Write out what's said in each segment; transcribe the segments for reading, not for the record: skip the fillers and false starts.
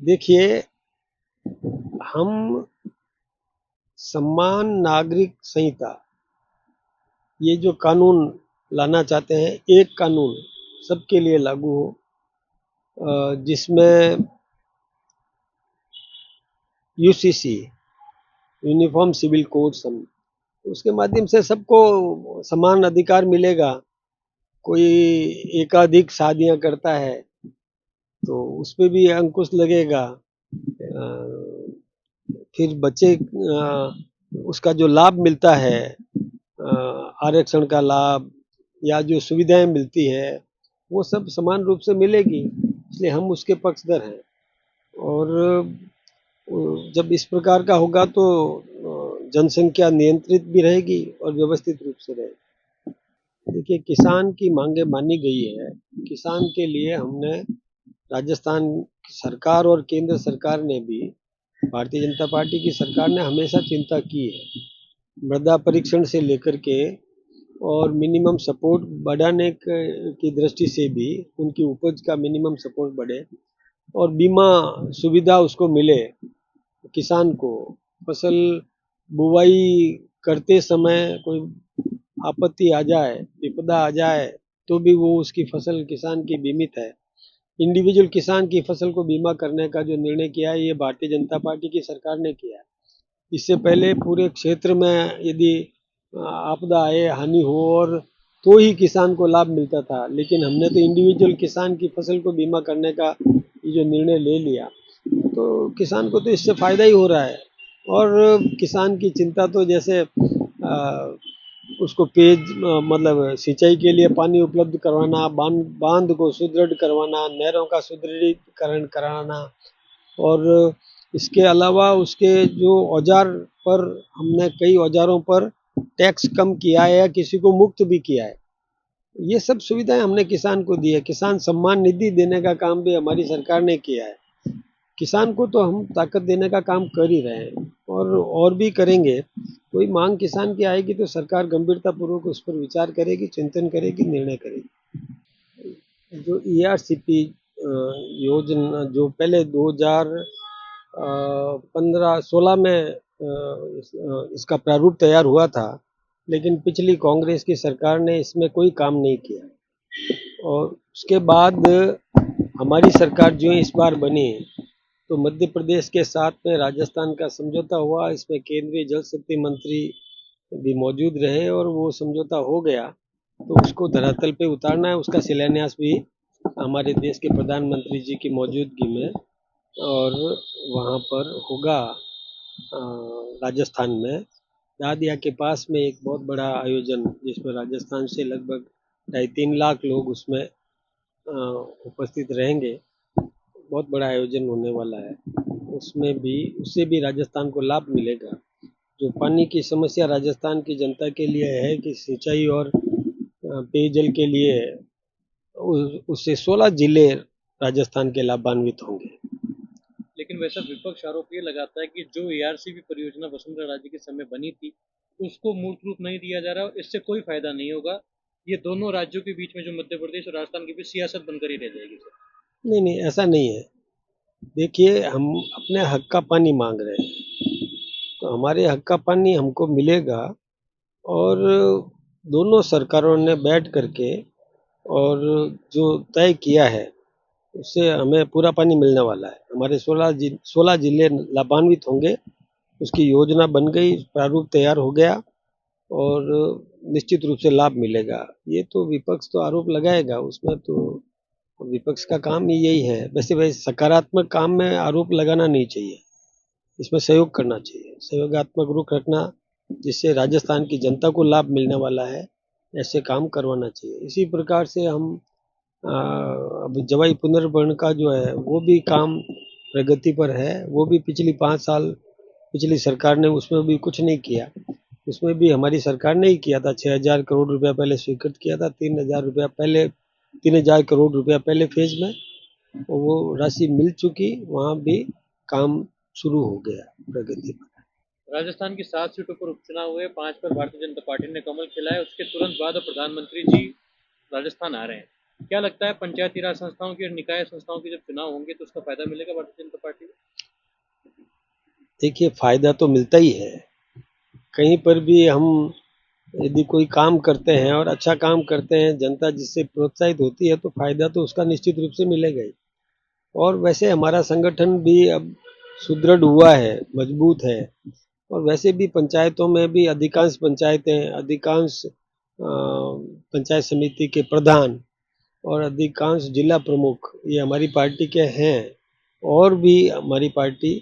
देखिए, हम समान नागरिक संहिता ये जो कानून लाना चाहते हैं, एक कानून सबके लिए लागू हो, जिसमें यूसीसी यूनिफॉर्म सिविल कोड उसके माध्यम से सबको समान अधिकार मिलेगा। कोई एकाधिक शादियां करता है तो उस पे भी अंकुश लगेगा। फिर बच्चे उसका जो लाभ मिलता है, आरक्षण का लाभ या जो सुविधाएं मिलती है वो सब समान रूप से मिलेगी, इसलिए हम उसके पक्षधर हैं। और जब इस प्रकार का होगा तो जनसंख्या नियंत्रित भी रहेगी और व्यवस्थित रूप से रहेगी। देखिए, किसान की मांगे मानी गई है। किसान के लिए हमने राजस्थान सरकार और केंद्र सरकार ने भी, भारतीय जनता पार्टी की सरकार ने हमेशा चिंता की है। मृदा परीक्षण से लेकर के और मिनिमम सपोर्ट बढ़ाने की दृष्टि से भी उनकी उपज का मिनिमम सपोर्ट बढ़े और बीमा सुविधा उसको मिले। किसान को फसल बुवाई करते समय कोई आपत्ति आ जाए, विपदा आ जाए, तो भी वो उसकी फसल किसान की बीमित है। इंडिविजुअल किसान की फसल को बीमा करने का जो निर्णय किया है, ये भारतीय जनता पार्टी की सरकार ने किया है। इससे पहले पूरे क्षेत्र में यदि आपदा आए, हानि हो और तो ही किसान को लाभ मिलता था, लेकिन हमने तो इंडिविजुअल किसान की फसल को बीमा करने का ये जो निर्णय ले लिया, तो किसान को तो इससे फायदा ही हो रहा है। और किसान की चिंता तो जैसे उसको मतलब सिंचाई के लिए पानी उपलब्ध करवाना, बांध को सुदृढ़ करवाना, नहरों का सुदृढ़ीकरण कराना, और इसके अलावा उसके जो औजार पर हमने कई औजारों पर टैक्स कम किया है या किसी को मुक्त भी किया है। ये सब सुविधाएं हमने किसान को दी है। किसान सम्मान निधि देने का काम भी हमारी सरकार ने किया है। किसान को तो हम ताकत देने का काम कर ही रहे हैं और भी करेंगे। कोई मांग किसान की आएगी तो सरकार गंभीरता पूर्वक उस पर विचार करेगी, चिंतन करेगी, निर्णय करेगी। जो ईआरसीपी योजना जो पहले 2015-16 में इसका प्रारूप तैयार हुआ था, लेकिन पिछली कांग्रेस की सरकार ने इसमें कोई काम नहीं किया। और उसके बाद हमारी सरकार जो इस बार बनी, तो मध्य प्रदेश के साथ में राजस्थान का समझौता हुआ। इसमें केंद्रीय जल शक्ति मंत्री भी मौजूद रहे और वो समझौता हो गया, तो उसको धरातल पे उतारना है। उसका शिलान्यास भी हमारे देश के प्रधानमंत्री जी की मौजूदगी में और वहाँ पर होगा राजस्थान में दादिया के पास में एक बहुत बड़ा आयोजन, जिसमें राजस्थान से लगभग 2.5-3 लाख लोग उसमें उपस्थित रहेंगे। बहुत बड़ा आयोजन होने वाला है। उसमें भी उससे भी राजस्थान को लाभ मिलेगा। जो पानी की समस्या राजस्थान की जनता के लिए है कि सिंचाई और पेयजल के लिए, उससे 16 जिले राजस्थान के लाभान्वित होंगे। लेकिन वैसा विपक्ष आरोप ये लगाता है कि जो एआरसीबी परियोजना वसुंधरा राजे के समय बनी थी उसको मूर्त रूप नहीं दिया जा रहा और इससे कोई फायदा नहीं होगा। ये दोनों राज्यों के बीच में जो मध्य प्रदेश और राजस्थान के बीच सियासत बनकर ही रह जाएगी सर। नहीं नहीं, ऐसा नहीं है। देखिए, हम अपने हक का पानी मांग रहे हैं, तो हमारे हक का पानी हमको मिलेगा। और दोनों सरकारों ने बैठ करके और जो तय किया है उससे हमें पूरा पानी मिलने वाला है। हमारे 16 जिले लाभान्वित होंगे। उसकी योजना बन गई, प्रारूप तैयार हो गया और निश्चित रूप से लाभ मिलेगा। ये तो विपक्ष तो आरोप लगाएगा, उसमें तो विपक्ष का काम ही यही है। वैसे सकारात्मक काम में आरोप लगाना नहीं चाहिए, इसमें सहयोग करना चाहिए, सहयोगात्मक रुख रखना, जिससे राजस्थान की जनता को लाभ मिलने वाला है, ऐसे काम करवाना चाहिए। इसी प्रकार से हम अब जवाई पुनर्भरण का जो है वो भी काम प्रगति पर है। वो भी पिछली 5 साल पिछली सरकार ने उसमें भी कुछ नहीं किया। उसमें भी हमारी सरकार ने ही किया था। 6,000 करोड़ रुपया पहले स्वीकृत किया था, 3,000 करोड़ रुपया पहले फेज में, वो राशि मिल चुकी। वहाँ भी काम शुरू हो गया प्रगति पर। राजस्थान की 7 सीटों पर उपचुनाव हुए, 5 पर भारतीय जनता पार्टी ने कमल खिलाया। उसके तुरंत बाद प्रधानमंत्री जी राजस्थान आ रहे हैं। क्या लगता है पंचायती राज संस्थाओं की और निकाय संस्थाओं के जब चुनाव होंगे तो उसका फायदा मिलेगा भारतीय जनता पार्टी को? देखिए, फायदा तो मिलता ही है। कहीं पर भी हम यदि कोई काम करते हैं और अच्छा काम करते हैं, जनता जिससे प्रोत्साहित होती है, तो फायदा तो उसका निश्चित रूप से मिलेगा ही। और वैसे हमारा संगठन भी अब सुदृढ़ हुआ है, मजबूत है। और वैसे भी पंचायतों में भी अधिकांश पंचायतें, अधिकांश पंचायत समिति के प्रधान और अधिकांश जिला प्रमुख ये हमारी पार्टी के हैं। और भी हमारी पार्टी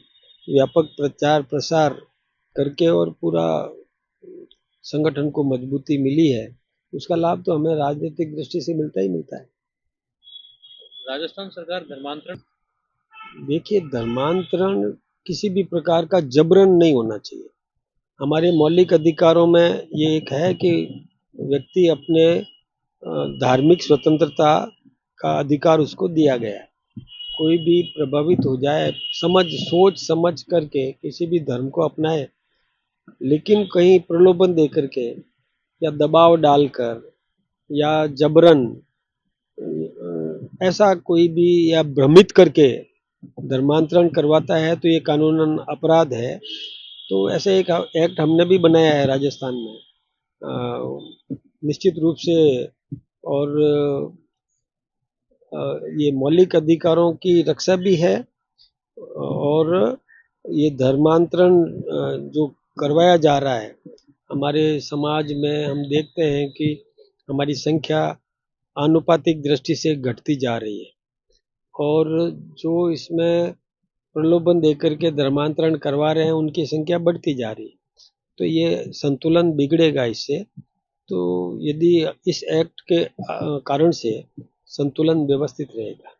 व्यापक प्रचार प्रसार करके और पूरा संगठन को मजबूती मिली है, उसका लाभ तो हमें राजनीतिक दृष्टि से मिलता ही मिलता है। राजस्थान सरकार धर्मांतरण देखिए, धर्मांतरण किसी भी प्रकार का जबरन नहीं होना चाहिए। हमारे मौलिक अधिकारों में ये एक है कि व्यक्ति अपने धार्मिक स्वतंत्रता का अधिकार उसको दिया गया है। कोई भी प्रभावित हो जाए, सोच समझ करके किसी भी धर्म को अपनाए, लेकिन कहीं प्रलोभन दे करके या दबाव डालकर या जबरन ऐसा कोई भी या भ्रमित करके धर्मांतरण करवाता है तो ये कानूनन अपराध है। तो ऐसे एक एक्ट हमने भी बनाया है राजस्थान में, निश्चित रूप से। और ये मौलिक अधिकारों की रक्षा भी है। और ये धर्मांतरण जो करवाया जा रहा है हमारे समाज में, हम देखते हैं कि हमारी संख्या आनुपातिक दृष्टि से घटती जा रही है। और जो इसमें प्रलोभन देकर के धर्मांतरण करवा रहे हैं उनकी संख्या बढ़ती जा रही है। तो ये संतुलन बिगड़ेगा इससे। तो यदि इस एक्ट के कारण से संतुलन व्यवस्थित रहेगा।